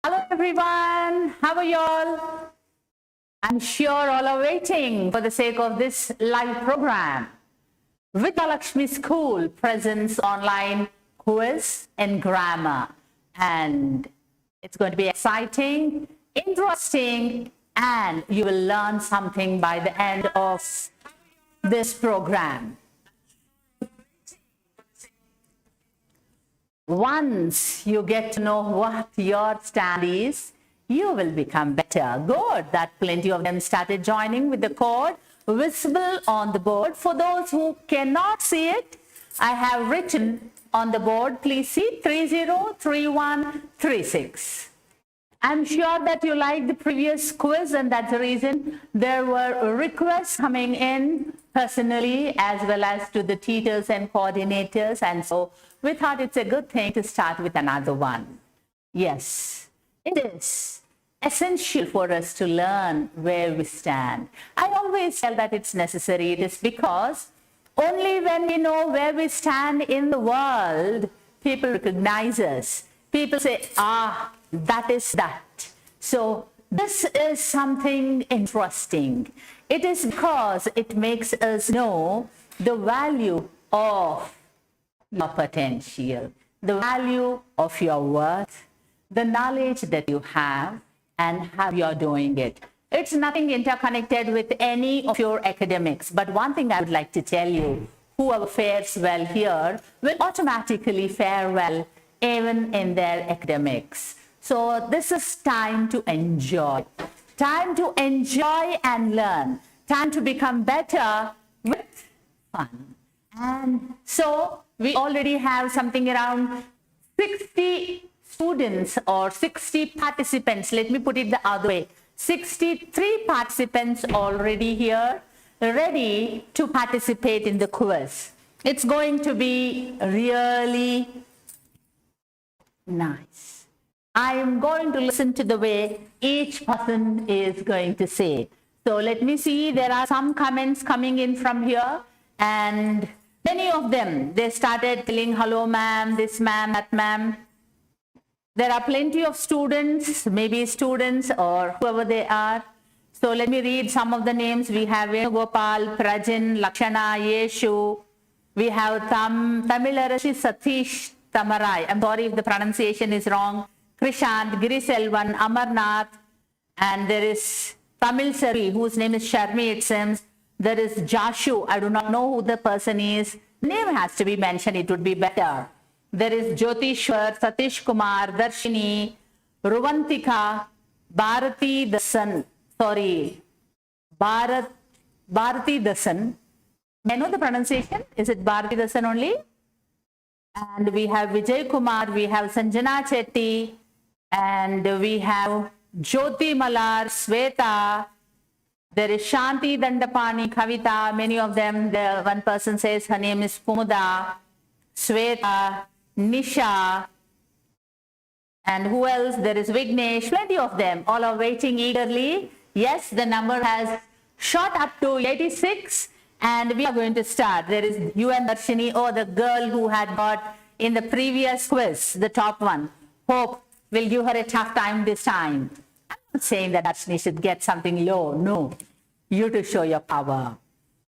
Hello everyone, how are you all? I'm sure all are waiting for the sake of this live program. Vidhyalakshmi School presents online quiz in grammar, and it's going to be exciting, interesting, and you will learn something by the end of this program. Once you get to know what your stand is, you will become better. Good that plenty of them started joining with the code visible on the board. For those who cannot see it, I have written on the board, please see 303136. I'm sure that you liked the previous quiz, and that's the reason there were requests coming in personally as well as to the teachers and coordinators, and so we thought it's a good thing to start with another one. Yes, it is essential for us to learn where we stand. I always tell that it's necessary. It is because only when we know where we stand in the world, people recognize us. People say, that is that. So this is something interesting. It is because it makes us know the value of your potential, the value of your worth, the knowledge that you have, and how you're doing it. It's nothing interconnected with any of your academics. But one thing I would like to tell you, whoever fares well here will automatically fare well even in their academics. So this is time to enjoy and learn, time to become better with fun. And so we already have something around 60 students or 60 participants. Let me put it the other way. 63 participants already here, ready to participate in the quiz. It's going to be really nice. I am going to listen to the way each person is going to say. So let me see, there are some comments coming in from here, and many of them, they started telling, hello ma'am, this ma'am, that ma'am. There are plenty of students, maybe students or whoever they are. So let me read some of the names. We have Venugopal, Prajin, Lakshana, Yeshu. We have Tamilarashi Satish Tamarai. I'm sorry if the pronunciation is wrong. Krishant, Giriselvan, Amarnath, and there is Tamil Sari, whose name is Sharmi, it seems. There is Jashu. I do not know who the person is. Name has to be mentioned. It would be better. There is Jyotishwar, Satish Kumar, Darshini, Ruvantika, Bharati Dasan. Sorry, Bharati Dasan. May I know the pronunciation? Is it Bharati Dasan only? And we have Vijay Kumar, we have Sanjana Chetty, and we have Jyoti Malar, Sweta. There is Shanti Dandapani, Kavita, many of them. One person says her name is Kumuda, Sweta, Nisha, and who else? There is Vignesh, plenty of them. All are waiting eagerly. Yes, the number has shot up to 86, and we are going to start. There is UN Darshini, the girl who had got in the previous quiz, the top one. Hope will give her a tough time this time. I'm not saying that Darshini should get something low. No, you to show your power.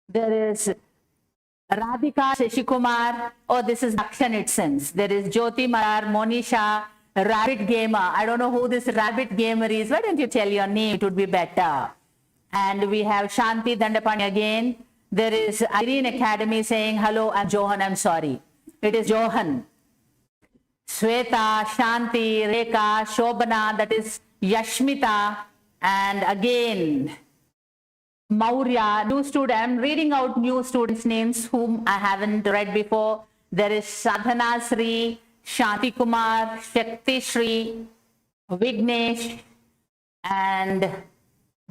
There is Radhika Shashikumar. This is Dakshan, it seems. There is Jyoti Marar, Monisha, Rabbit Gamer. I don't know who this Rabbit Gamer is. Why don't you tell your name? It would be better. And we have Shanti Dandapani again. There is Irene Academy saying, hello, I'm Johan. I'm sorry. It is Johan. Sweta, Shanti, Rekha, Shobana, that is Yashmita, and again Maurya, new student. I'm reading out new students' names whom I haven't read before. There is Sadhana Sri, Shanti Kumar, Shakti Sri, Vignesh, and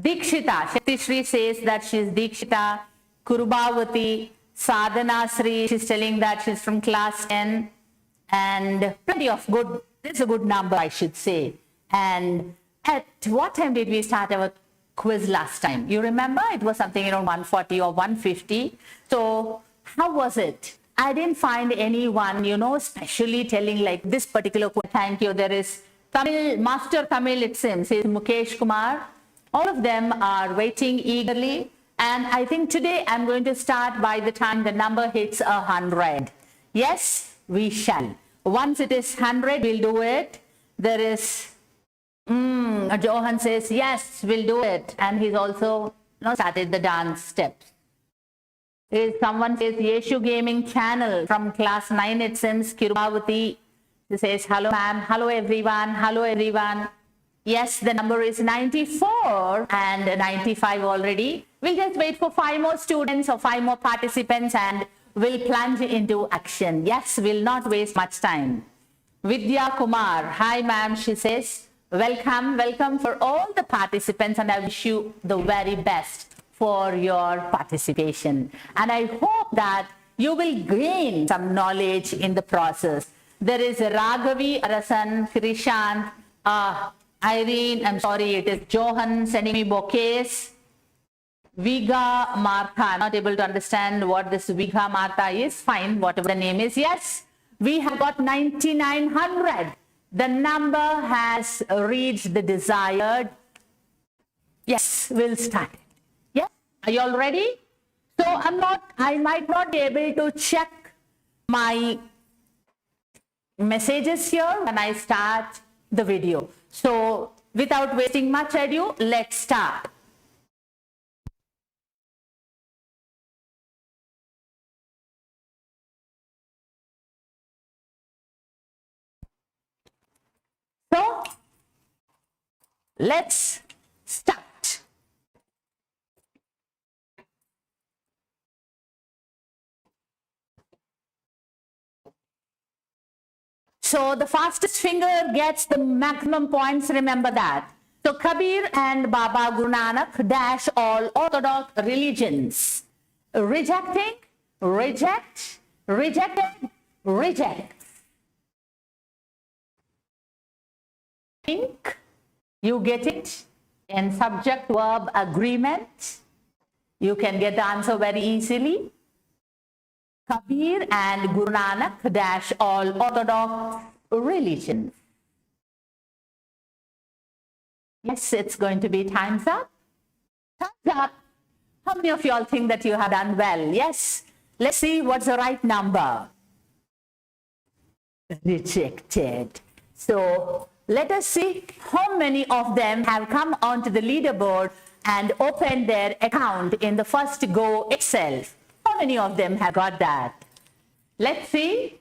Dikshita. Shakti Sri says that she's Dikshita. Kurubhavati, Sadhana Sri, she's telling that she's from class 10. And plenty of good, this is a good number, I should say. And at what time did we start our quiz last time? You remember? It was something around 140 or 150. So how was it? I didn't find anyone, especially telling like this particular quiz. Thank you. There is Tamil, Master Tamil, it seems, is Mukesh Kumar. All of them are waiting eagerly. And I think today I'm going to start by the time the number hits 100. Yes, we shall. Once it is 100, we'll do it. There is, Johan says, yes, we'll do it. And he's also started the dance steps. Someone says, Yeshu Gaming Channel from class 9, it seems, Kirubavati. He says, hello ma'am, hello everyone, hello everyone. Yes, the number is 94 and 95 already. We'll just wait for 5 more students or 5 more participants and we'll plunge into action. Yes, we'll not waste much time. Vidya Kumar, hi ma'am, she says, welcome, welcome for all the participants and I wish you the very best for your participation. And I hope that you will gain some knowledge in the process. There is Raghavi, Arasan, Krishant, Irene, I'm sorry, it is Johan sending me bouquets. Viga Martha, I'm not able to understand what this Viga Martha is. Fine, whatever the name is. Yes, we have got 9,900. The number has reached the desired. Yes, we'll start. Yes, are you all ready? So I might not be able to check my messages here when I start the video. So without wasting much ado, let's start. So let's start. So the fastest finger gets the maximum points, remember that. So Kabir and Baba Guru Nanak dash all orthodox religions. Rejecting, reject, rejected, reject. Think, you get it in subject verb agreement. You can get the answer very easily. Kabir and Guru Nanak dash all orthodox religions. Yes, it's going to be time's up. Time's up. How many of you all think that you have done well? Yes. Let's see what's the right number. Rejected. So let us see how many of them have come onto the leaderboard and opened their account in the first go itself. How many of them have got that? Let's see.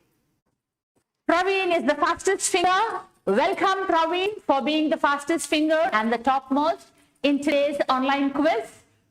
Praveen is the fastest finger. Welcome, Praveen, for being the fastest finger and the topmost in today's online quiz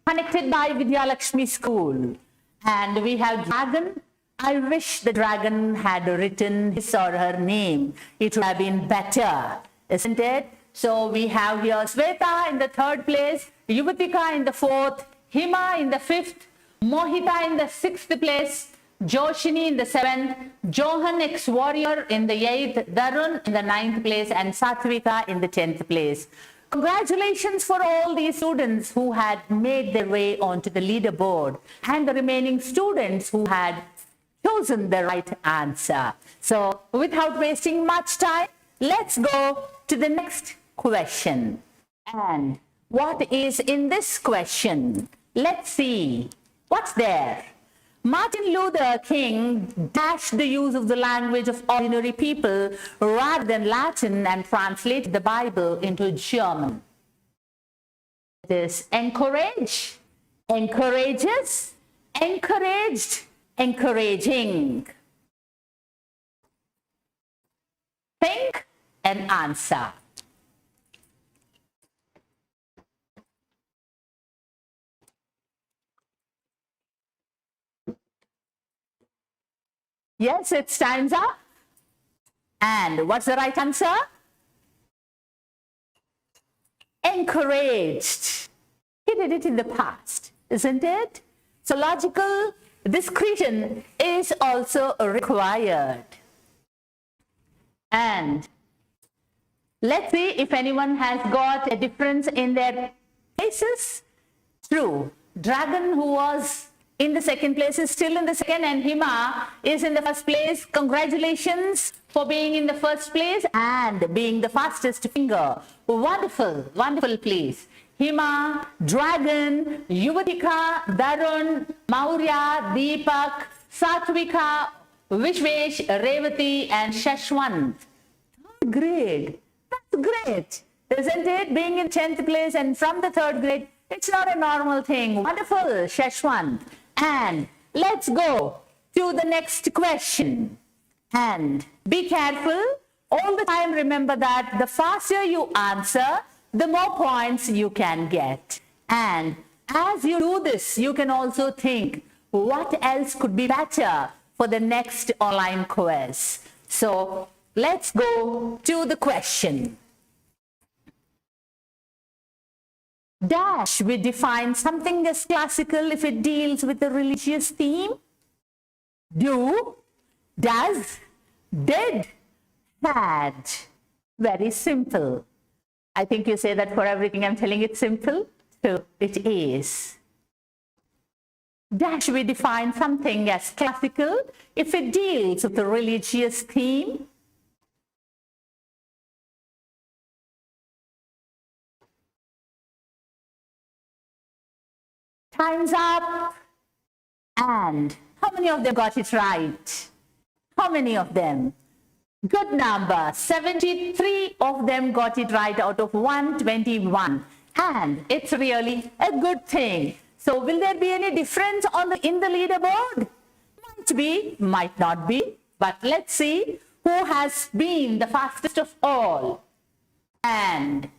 connected by Vidhyalakshmi School. And we have Dragon. I wish the Dragon had written his or her name. It would have been better, isn't it? So we have here Sweta in the 3rd place, Yuvatika in the 4th, Hima in the 5th, Mohita in the 6th place, Joshini in the 7th, Johan ex-warrior in the 8th, Darun in the 9th place, and Satvika in the 10th place. Congratulations for all these students who had made their way onto the leaderboard and the remaining students who had chosen the right answer. So without wasting much time, let's go to the next question. And what is in this question? Let's see. What's there? Martin Luther King dashed the use of the language of ordinary people rather than Latin and translated the Bible into German. It is encourage, encourages, encouraged, encouraging. Think and answer. Yes, it's time's up. And what's the right answer? Encouraged. He did it in the past, isn't it? So logical discretion is also required. And let's see if anyone has got a difference in their places. True. Dragon, who was in the second place, is still in the second, and Hima is in the first place. Congratulations for being in the first place and being the fastest finger. Wonderful, wonderful place. Hima, Dragon, Yuvatika, Darun, Maurya, Deepak, Satvika, Vishwesh, Revati, and Shashwant. Grade. That's great, isn't it? Being in 10th place and from the 3rd grade, it's not a normal thing. Wonderful, Shashwant. And let's go to the next question. And be careful. All the time remember that the faster you answer, the more points you can get. And as you do this, you can also think, what else could be better for the next online quiz? So let's go to the question. Dash, we define something as classical if it deals with a religious theme. Do, does, did, had. Very simple. I think you say that for everything I'm telling it simple. So it is. Dash, we define something as classical if it deals with a religious theme. Time's up. And how many of them got it right? How many of them? Good number. 73 of them got it right out of 121. And it's really a good thing. So will there be any difference in the leaderboard? Might be, might not be. But let's see who has been the fastest of all. And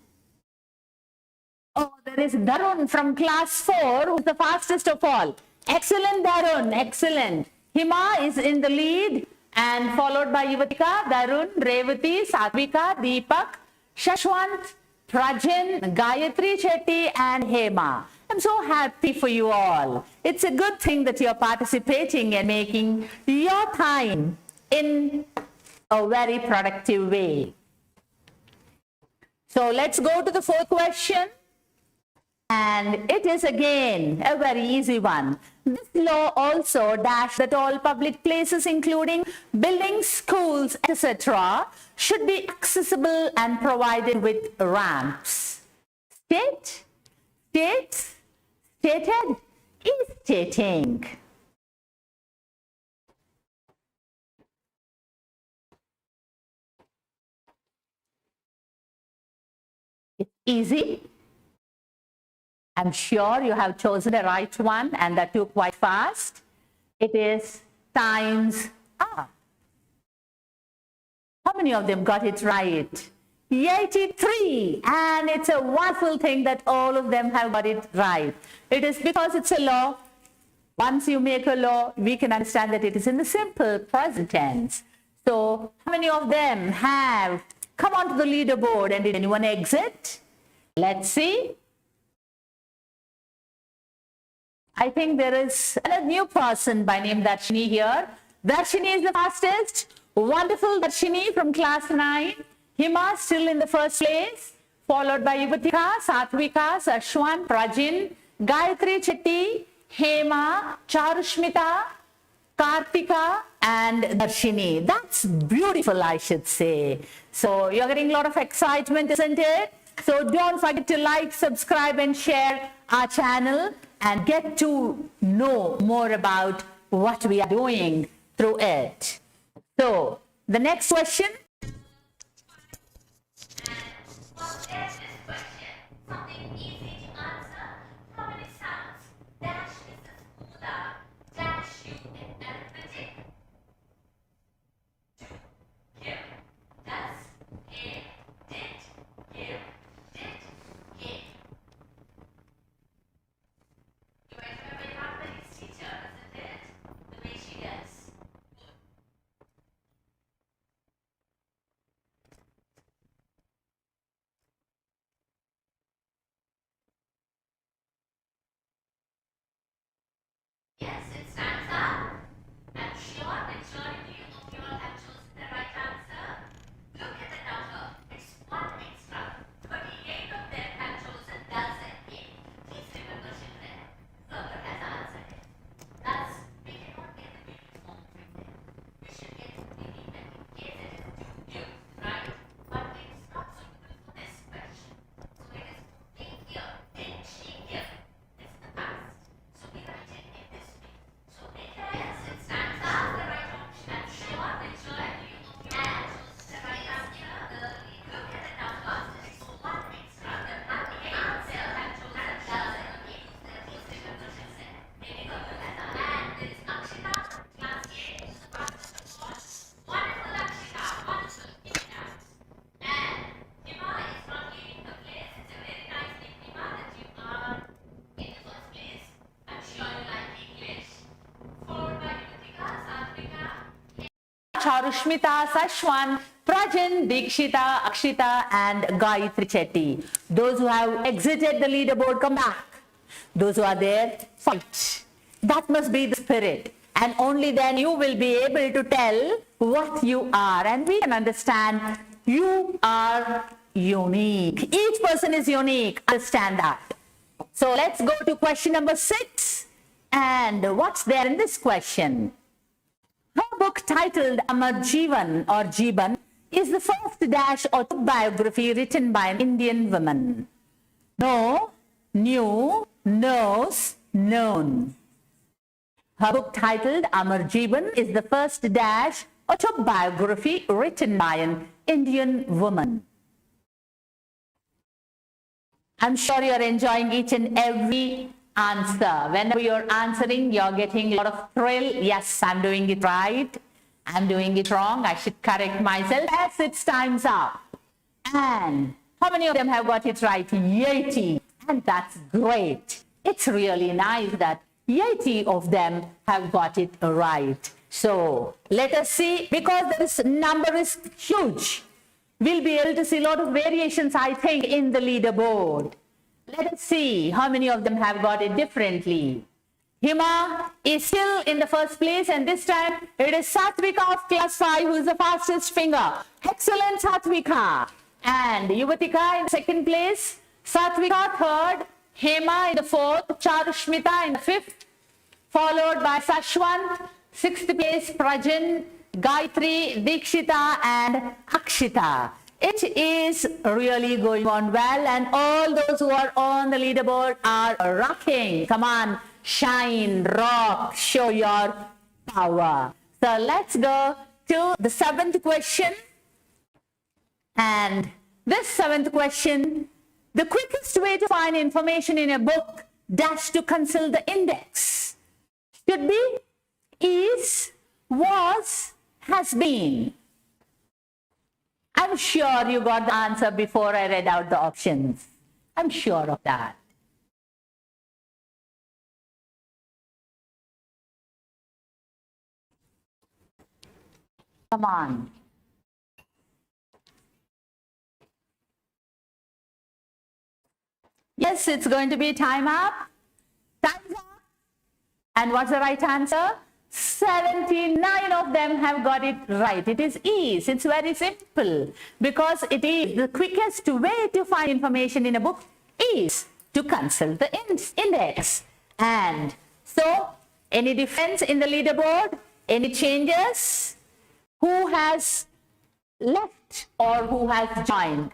oh, there is Darun from class 4 who's the fastest of all. Excellent, Darun, excellent. Hima is in the lead and followed by Yuvatika, Darun, Revati, Satvika, Deepak, Shashwant, Prajan, Gayatri Chetty and Hema. I'm so happy for you all. It's a good thing that you're participating and making your time in a very productive way. So let's go to the 4th question. And it is again a very easy one. This law also dashed that all public places, including buildings, schools, etc., should be accessible and provided with ramps. State, states, stated, is stating. It's easy. I'm sure you have chosen the right one and that too quite fast. It is times up. How many of them got it right? 83. And it's a wonderful thing that all of them have got it right. It is because it's a law. Once you make a law, we can understand that it is in the simple present tense. So how many of them have come onto the leaderboard and did anyone exit? Let's see. I think there is a new person by name Darshini here. Darshini is the fastest. Wonderful Darshini from class 9. Hima still in the first place, followed by Yuvatika, Satvika, Sashwan, Prajin, Gayatri Chetty, Hema, Charushmita, Kartika and Darshini. That's beautiful, I should say. So you're getting a lot of excitement, isn't it? So don't forget to like, subscribe and share our channel and get to know more about what we are doing through it. So the next question. Charushmita, Sashwan, Prajan, Dikshita, Akshita, and Gayatri Chetty. Those who have exited the leaderboard, come back. Those who are there, fight. That must be the spirit. And only then you will be able to tell what you are. And we can understand you are unique. Each person is unique. Understand that. So let's go to question number 6. And what's there in this question? Her book titled Amar Jeevan or Jeeban is the first dash autobiography written by an Indian woman. No, knew, knows, known. Her book titled Amar Jeevan is the first dash autobiography written by an Indian woman. I'm sure you're enjoying each and every answer. Whenever you're answering, you're getting a lot of thrill. Yes, I'm doing it right. I'm doing it wrong. I should correct myself. Yes, it's time's up. And how many of them have got it right? 80. And that's great. It's really nice that 80 of them have got it right. So let us see, because this number is huge. We'll be able to see a lot of variations, I think, in the leaderboard. Let us see how many of them have got it differently. Hima is still in the first place, and this time it is Satvika of class 5 who is the fastest finger. Excellent, Satvika. And Yuvatika in the second place, Satvika third, Hema in the fourth, Charushmita in the fifth, followed by Sashwan, sixth place, Prajan, Gayatri, Dikshita, and Akshita. It is really going on well, and all those who are on the leaderboard are rocking. Come on, shine, rock, show your power. So let's go to the 7th question. And this 7th question, the quickest way to find information in a book dash to consult the index should be, is, was, has been. I'm sure you got the answer before I read out the options. I'm sure of that. Come on. Yes, it's going to be time up. Time's up. And what's the right answer? 79 of them have got it right. It is ease. It's very simple, because it is the quickest way to find information in a book is to consult the index. And so, any difference in the leaderboard? Any changes? Who has left or who has joined?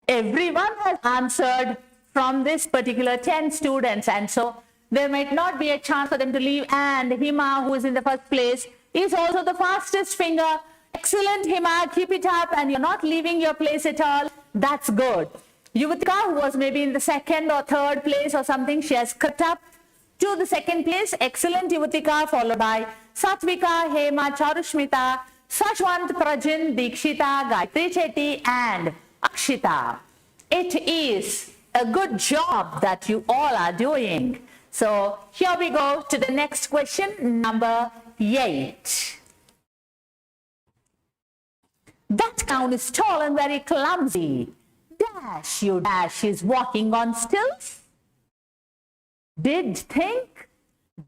Everyone has answered from this particular 10 students, and so there might not be a chance for them to leave. And Hima, who is in the first place, is also the fastest finger. Excellent, Hima, keep it up, and you're not leaving your place at all. That's good. Yuvatika, who was maybe in the 2nd or 3rd place or something, she has crept up to the 2nd place. Excellent, Yuvatika, followed by Satvika, Hema, Charushmita, Sashwant, Prajan, Dikshita, Gayatri Chetty, and Akshita. It is a good job that you all are doing. So here we go to the next question, number 8. That clown is tall and very clumsy. Dash, you dash, is walking on stilts. Did think,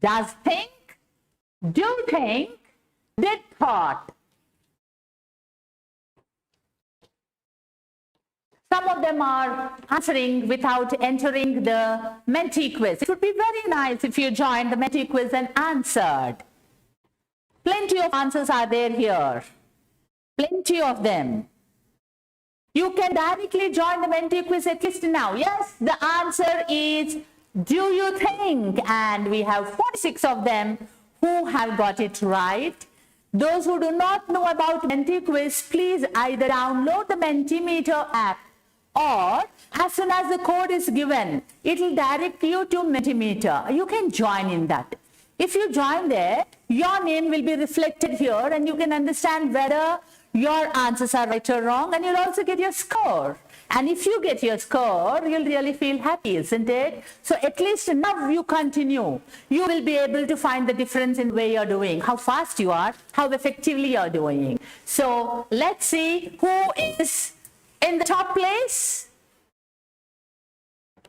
does think, do think, did thought. Some of them are answering without entering the Menti quiz. It would be very nice if you joined the Menti quiz and answered. Plenty of answers are there here. Plenty of them. You can directly join the Menti quiz at least now. Yes, the answer is, do you think? And we have 46 of them who have got it right. Those who do not know about Menti quiz, please either download the Mentimeter app, or as soon as the code is given, it will direct you to Mentimeter. You can join in that. If you join there, your name will be reflected here, and you can understand whether your answers are right or wrong, and you'll also get your score. And if you get your score, you'll really feel happy, isn't it? So at least now you continue. You will be able to find the difference in the way you're doing, how fast you are, how effectively you're doing. So let's see who is in the top place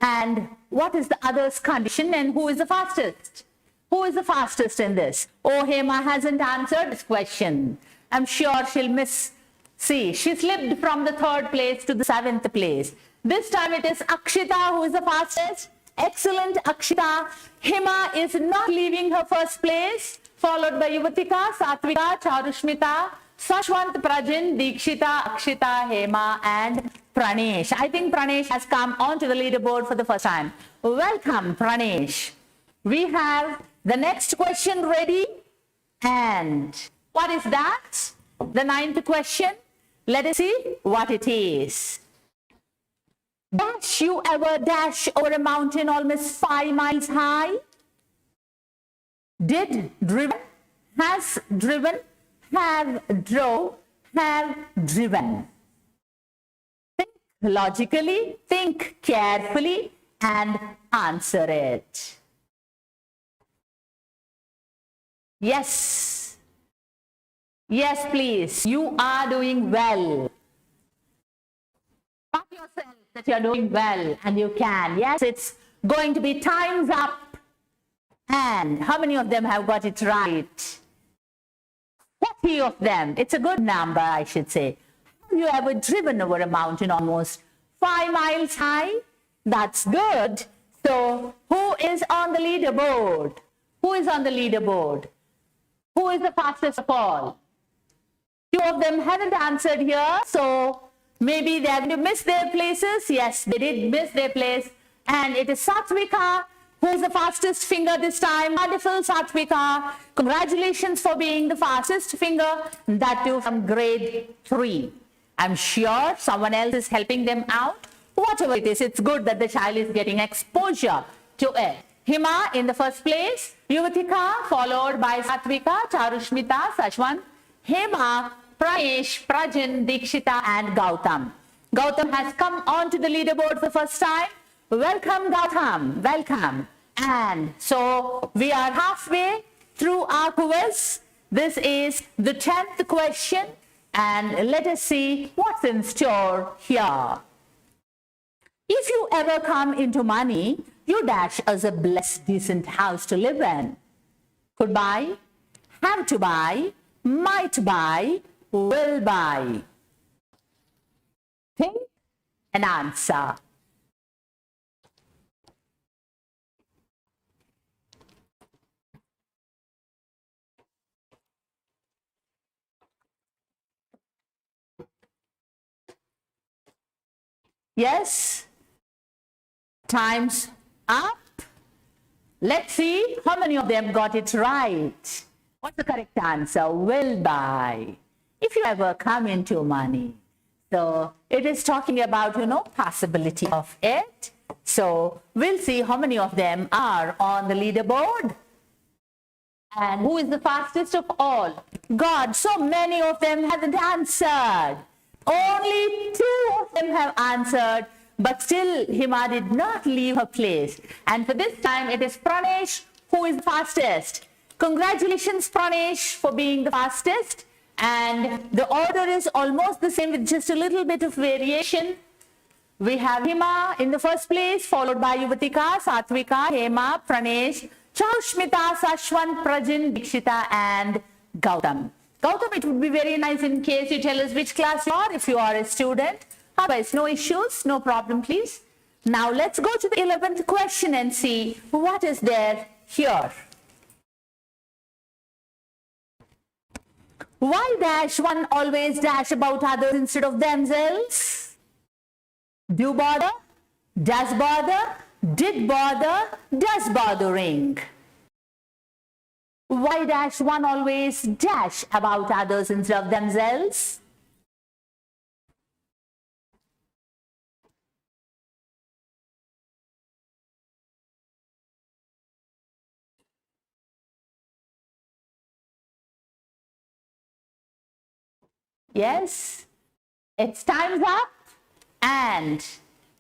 and what is the other's condition and who is the fastest. Who is the fastest in this? Oh, Hema hasn't answered this question. I'm sure she'll miss. See, she slipped from the 3rd place to the 7th place. This time it is Akshita who is the fastest. Excellent, Akshita. Hema is not leaving her 1st place, followed by Yuvatika, Satvika, Charushmita, Sashwant, Prajan, Dikshita, Akshita, Hema, and Pranesh. I think Pranesh has come onto the leaderboard for the first time. Welcome, Pranesh. We have the next question ready. And what is that? The 9th question. Let us see what it is. Dash you ever dash over a mountain almost 5 miles high? Did, driven, has driven, have drove, have driven. Think logically, think carefully, and answer it. Yes. Yes, please. You are doing well. Pat yourself that you're doing well and you can. Yes, it's going to be time's up. And how many of them have got it right? 40 of them. It's a good number, I should say. Have you ever driven over a mountain almost 5 miles high? That's good. So who is on the leaderboard? Who is on the leaderboard? Who is the fastest of all? 2 of them haven't answered here, so maybe they have to miss their places. Yes, they did miss their place. And it is Satvika who is the fastest finger this time. Wonderful, Satvika. Congratulations for being the fastest finger, that too from grade 3. I'm sure someone else is helping them out. Whatever it is, it's good that the child is getting exposure to it. Hima in the 1st place, Yuvatika followed by Satvika, Charushmita, Sashwant, Hema, Prayesh, Prajan, Dikshita, and Gautam. Gautam has come onto the leaderboard for the first time. Welcome, Gautam. Welcome. And so we are halfway through our quiz. This is the 10th question. And let us see what's in store here. If you ever come into money, you dash us a blessed, decent house to live in. Could buy, have to buy, might buy, will buy. Think and answer. Yes? Time's up. Let's see how many of them got it right. What's the correct answer? Will buy. If you ever come into money. So it is talking about, possibility of it. So we'll see how many of them are on the leaderboard. And who is the fastest of all? God, so many of them haven't answered. Only 2 of them have answered. But still, Hima did not leave her place. And for this time, it is Pranesh who is the fastest. Congratulations, Pranesh, for being the fastest. And the order is almost the same with just a little bit of variation. We have Hima in the 1st place, followed by Yuvatika, Satvika, Hema, Pranesh, Charushmita, Sashwant, Prajan, Dikshita, and Gautam. Gautam, it would be very nice in case you tell us which class you are if you are a student. Otherwise, no issues, no problem, please. Now, let's go to the 11th question and see what is there here. Why dash one always dash about others instead of themselves? Do bother, does bother, did bother, does bothering. Why dash one always dash about others instead of themselves? Yes, it's time's up. And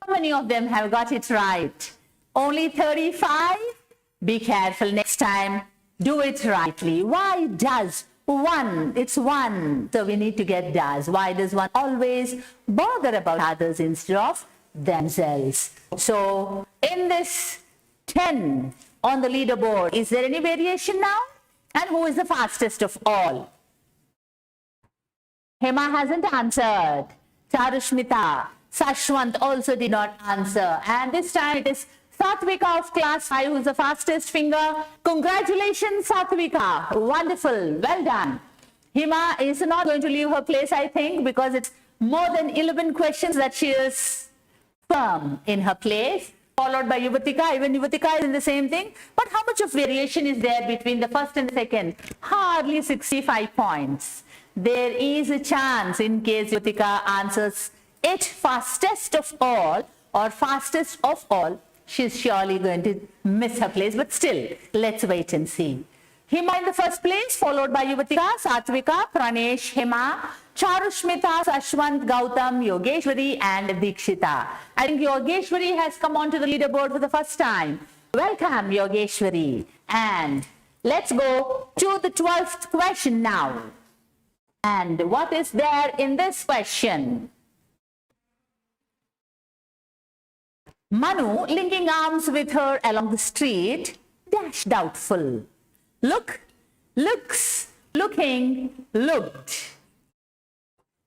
how many of them have got it right? Only 35? Be careful next time. Do it rightly. Why does one? It's one. So we need to get does. Why does one always bother about others instead of themselves? So in this 10 on the leaderboard, is there any variation now? And who is the fastest of all? Hema hasn't answered. Charushmita. Sashwant also did not answer. And this time it is Satvika of class 5 who's the fastest finger. Congratulations, Satvika. Wonderful. Well done. Hema is not going to leave her place, I think, because it's more than 11 questions that she is firm in her place, followed by Yuvatika. Even Yuvatika is in the same thing. But how much of variation is there between the first and the second? Hardly 65 points. There is a chance in case Yuvatika answers it fastest of all or fastest of all, she's surely going to miss her place. But still, let's wait and see. Hema in the first place, followed by Yuvatika, Satvika, Pranesh, Hema, Charushmita, Sashwant, Gautam, Yogeshwari and Dikshita. I think Yogeshwari has come onto the leaderboard for the first time. Welcome, Yogeshwari. And let's go to the 12th question now. And what is there in this question? Manu linking arms with her along the street, dash doubtful. Look, looks, looking, looked.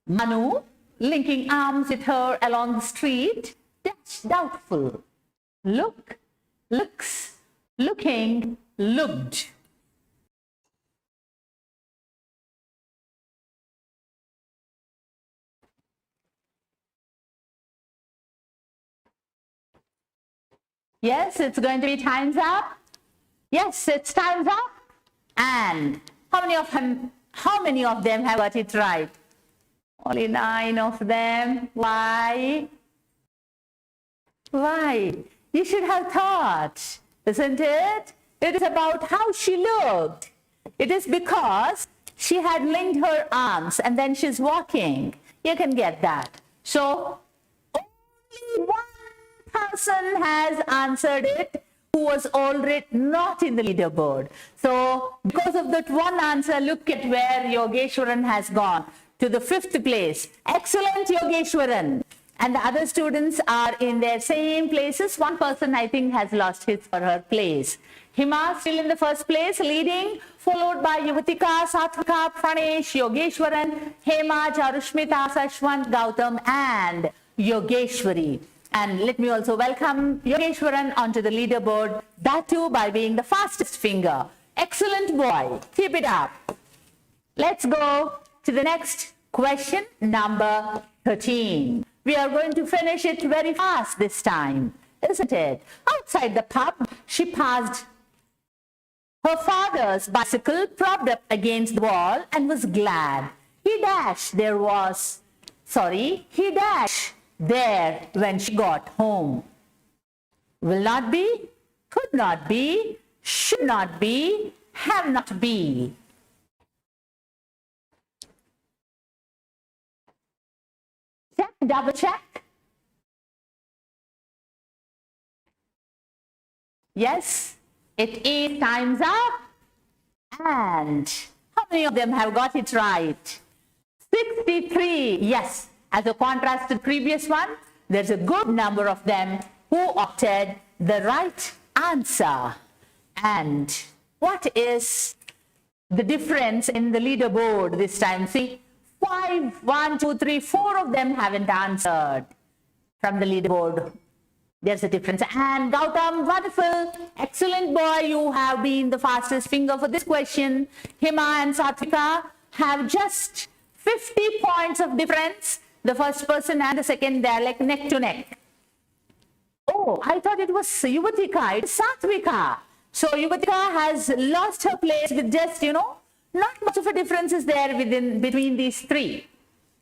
Manu linking arms with her along the street, dash doubtful. Look, looks, looking, looked. Yes, it's going to be time's up. Yes, it's time's up. And how many of them have got it right? Only 9 of them. Why? Why? You should have thought, isn't it? It is about how she looked. It is because she had linked her arms and then she's walking. You can get that. So, only one person has answered it who was already not in the leaderboard. So because of that one answer, look at where Yogeshwaran has gone to the 5th place. Excellent, Yogeshwaran. And the other students are in their same places. One person, I think, has lost his or her place. Hima still in the first place, leading, followed by Yuvatika, Satvika, Pranesh, Yogeshwaran, Hema, Charushmita, Sashwant, Gautam, and Yogeshwari. And let me also welcome Yogeshwaran onto the leaderboard, that too by being the fastest finger. Excellent boy. Keep it up. Let's go to the next question, number 13. We are going to finish it very fast this time, isn't it? Outside the pub, she passed her father's bicycle propped up against the wall and was glad. He dashed there when she got home. Will not be, could not be, should not be, have not be. Check, double check. Yes, it is time's up. And how many of them have got it right? 63, yes. As a contrast to the previous one, there's a good number of them who opted the right answer. And what is the difference in the leaderboard this time? See, 5, 1, 2, 3, 4 of them haven't answered from the leaderboard. There's a difference. And Gautam, wonderful, excellent boy, you have been the fastest finger for this question. Hima and Satvika have just 50 points of difference. The first person and the second, they're like neck to neck. Oh, I thought it was Yuvatika. It's Satvika. So Yuvatika has lost her place with just, not much of a difference is there between these three.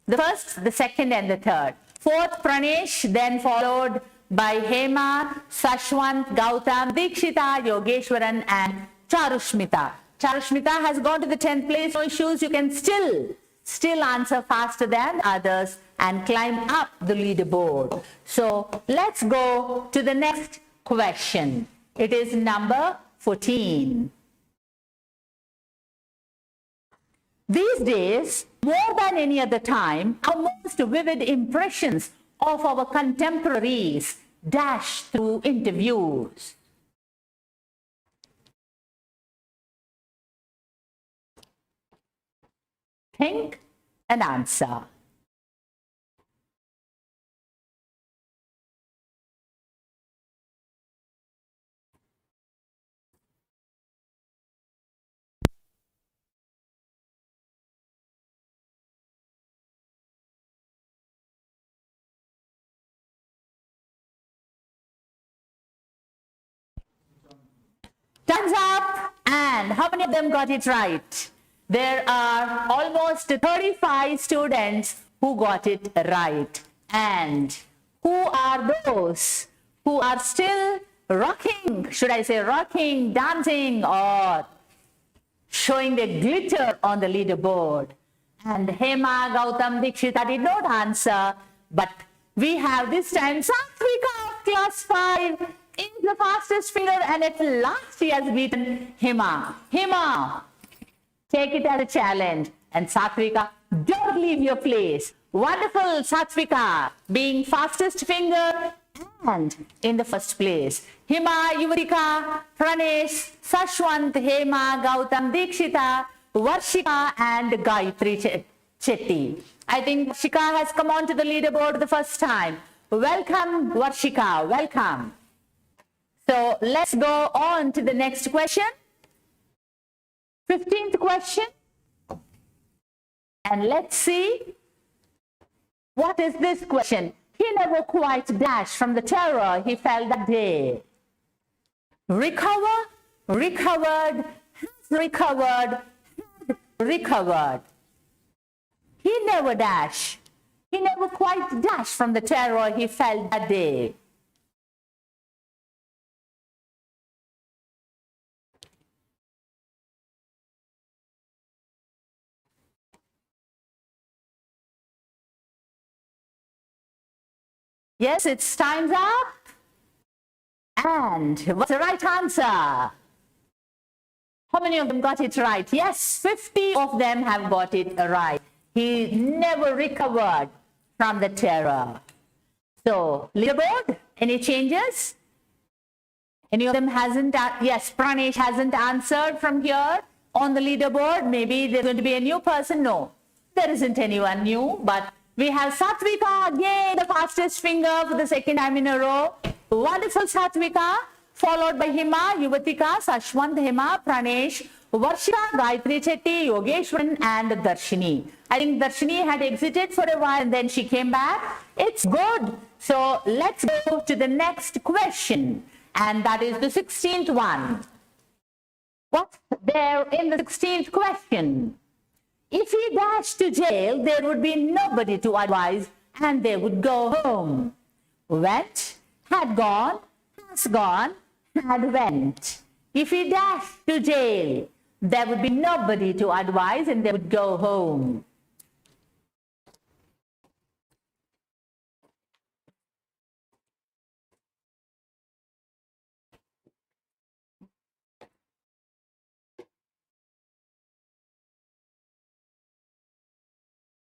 The first, the second, and the third. Fourth, Pranesh, then followed by Hema, Sashwant, Gautam, Dikshita, Yogeshwaran, and Charushmita. Charushmita has gone to the 10th place. No issues. You can still answer faster than others. and climb up the leaderboard. So let's go to the next question. It is number 14. These days, more than any other time, our most vivid impressions of our contemporaries dash through interviews. Think and answer. Time's up. And how many of them got it right? There are almost 35 students who got it right. And who are those who are still rocking, should I say rocking, dancing, or showing their glitter on the leaderboard? And Hema, Gautam, Dikshita did not answer, but we have this time Satvika of class 5 is the fastest finger, and at last she has beaten Hema. Hema, take it as a challenge. And Satvika, don't leave your place. Wonderful, Satvika, being fastest finger and in the first place. Hima, Yuvarika, Pranesh, Sashwant, Hema, Gautam, Dikshita, Varshika and Gayatri Chetty. I think Varshika has come on to the leaderboard the first time. Welcome, Varshika, welcome. So let's go on to the next question. 15th question. And let's see, what is this question? He never quite dashed from the terror he felt that day. Recover, recovered, has recovered, had recovered. He never dashed. He never quite dashed from the terror he felt that day. Yes, it's time's up. And what's the right answer? How many of them got it right? Yes, 50 of them have got it right. He never recovered from the terror. So, leaderboard, any changes? Any of them hasn't? Yes, Pranesh hasn't answered from here on the leaderboard. Maybe there's going to be a new person. No, there isn't anyone new, but we have Satvika again, the fastest finger for the second time in a row. Wonderful, Satvika, followed by Hima, Yuvatika, Sashwant, Hema, Pranesh, Varshika, Gayatri Chetty, Yogeshwaran and Darshini. I think Darshini had exited for a while and then she came back. It's good. So let's go to the next question, and that is the 16th one. What's there in the 16th question? If he dashed to jail, there would be nobody to advise and they would go home. Went, had gone, has gone, had went. If he dashed to jail, there would be nobody to advise and they would go home.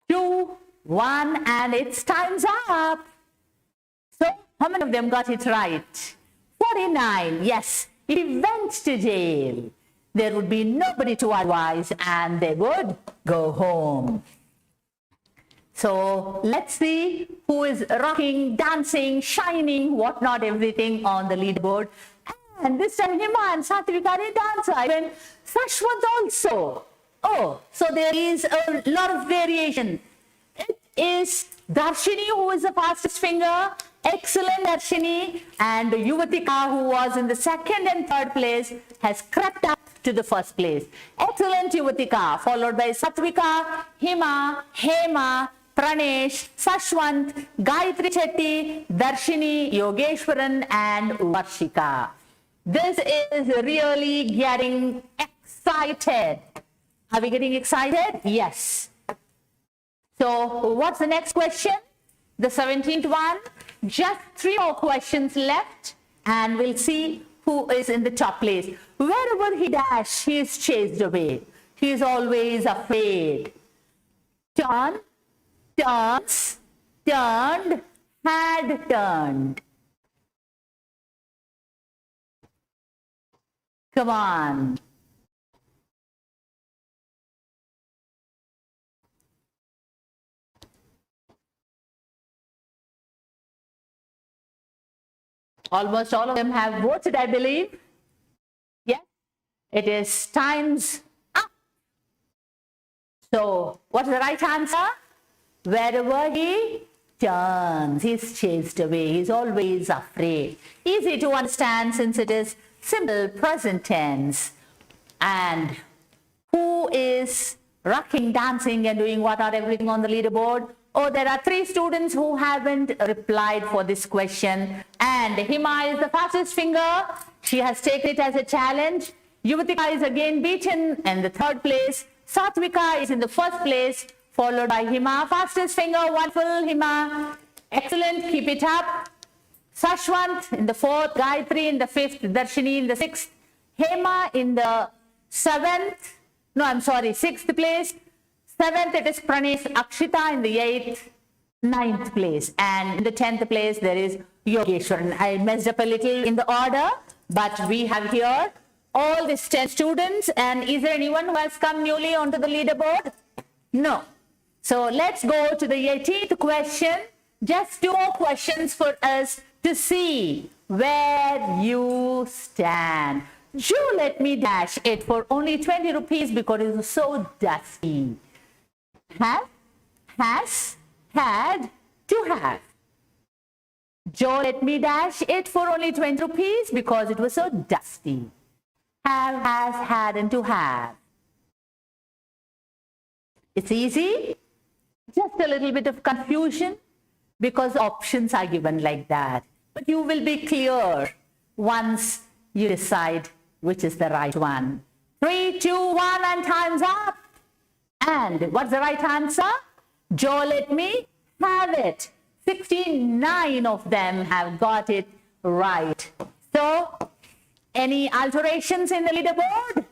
Two, one, and it's time's up. So, how many of them got it right? 49. Yes, if he went to jail, there would be nobody to advise and they would go home. So, let's see who is rocking, dancing, shining, whatnot, everything on the leaderboard. And this time, Hima and Satvika did dance. Even Sashwant also. Oh, so there is a lot of variation. It is Darshini who is the fastest finger. Excellent, Darshini. And Yuvatika, who was in the second and third place, has crept up to the first place. Excellent, Yuvatika. Followed by Satvika, Hima, Hema, Pranesh, Sashwant, Gayatri Chetty, Darshini, Yogeshwaran and Varshika. This is really getting excited. Are we getting excited? Yes. So what's the next question? the 17th one. Just 3 more questions left and we'll see who is in the top place. Wherever he dashed, he is chased away. He is always afraid. Turn, turns, turned, had turned. Come on. Almost all of them have voted, I believe. Yes, it is time's up. So, what's the right answer? Wherever he turns, he's chased away. He's always afraid. Easy to understand since it is simple present tense. And who is rocking, dancing and doing what, not everything on the leaderboard? Oh, there are 3 students who haven't replied for this question. And Hima is the fastest finger. She has taken it as a challenge. Yuvatika is again beaten in the 3rd place. Satvika is in the 1st place, followed by Hima. Fastest finger, wonderful, Hima. Excellent, keep it up. Sashwant in the 4th, Gayatri in the 5th, Darshini in the 6th, Hema in the 6th place. 7th, it is Pranesh, Akshita in the 8th, 9th place. And in the 10th place, there is Yogeshwaran. I messed up a little in the order, but we have here all these 10 students. And is there anyone who has come newly onto the leaderboard? No. So let's go to the 18th question. Just 2 more questions for us to see where you stand. You let me dash it for only 20 rupees because it was so dusty. Have, has, had, to have. Joe let me dash it for only 20 rupees because it was so dusty. Have, has, had, and to have. It's easy. Just a little bit of confusion because options are given like that. But you will be clear once you decide which is the right one. 3, 2, 1, and time's up. And what's the right answer? Joe let me have it. 69 of them have got it right. So, any alterations in the leaderboard?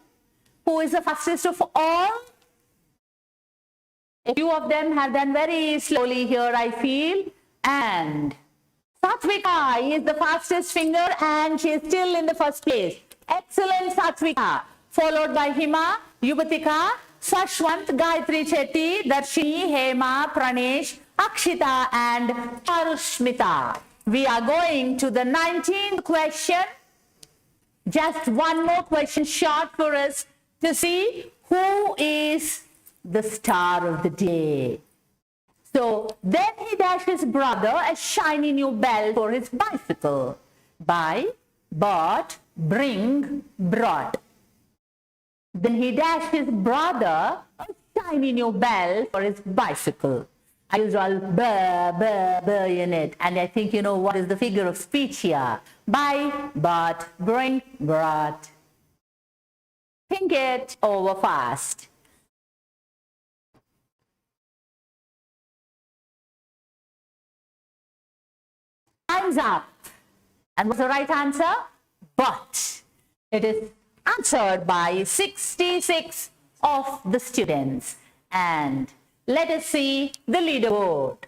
Who is the fastest of all? A few of them have done very slowly here, I feel. And Satvika is the fastest finger and she is still in the 1st place. Excellent, Satvika. Followed by Hima, Yuvatika, Sashwant, Gayatri Chetty, Darshini, Hema, Pranesh, Akshita and Parushmita. We are going to the 19th question. Just one more question short for us to see who is the star of the day. So then he dashed his brother a shiny new bell for his bicycle. Buy, bought, bring, brought. Then he dashed his brother a shiny new bell for his bicycle. I used all in it. And I think you know what is the figure of speech here. Buy, bought, bring, brought. Think it over fast. Time's up. And what's the right answer? But it is answered by 66 of the students. And let us see the leaderboard.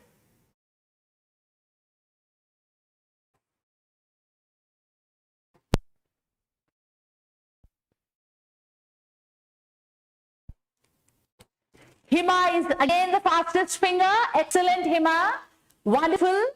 Hima is again the fastest finger. Excellent, Hima. Wonderful.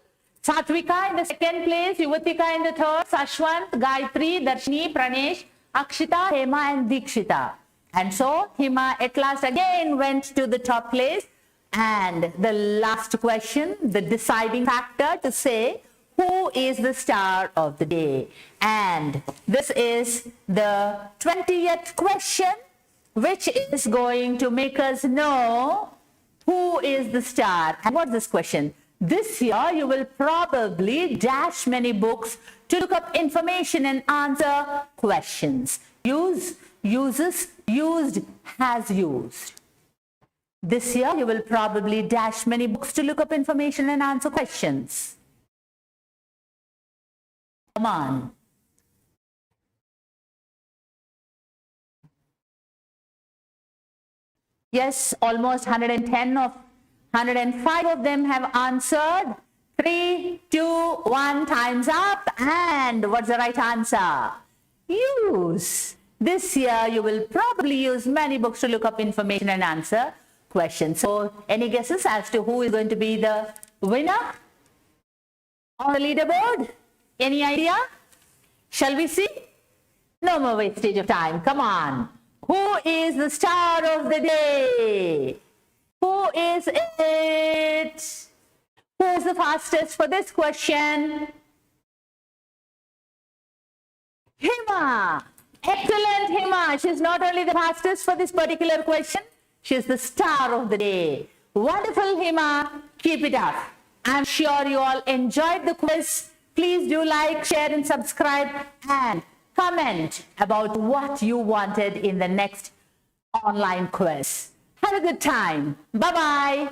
Satvika in the 2nd place, Yuvatika in the 3rd, Sashwant, Gayatri, Darshini, Pranesh, Akshita, Hema and Dikshita. And so Hima at last again went to the top place. And the last question, the deciding factor to say who is the star of the day. And this is the 20th question, which is going to make us know who is the star. And what's this question? This year, you will probably dash many books to look up information and answer questions. Use, uses, used, has used. This year, you will probably dash many books to look up information and answer questions. Come on. Yes, almost 110 of 105 of them have answered. 3, 2, 1, time's up. And what's the right answer? Use. This year, you will probably use many books to look up information and answer questions. So, any guesses as to who is going to be the winner on the leaderboard? Any idea? Shall we see? No more wastage of time. Come on. Who is the star of the day? Who is it? Who is the fastest for this question? Hima. Excellent, Hima. She's not only the fastest for this particular question, she's the star of the day. Wonderful, Hima. Keep it up. I'm sure you all enjoyed the quiz. Please do like, share, and subscribe, and comment about what you wanted in the next online quiz. Have a good time. Bye-bye.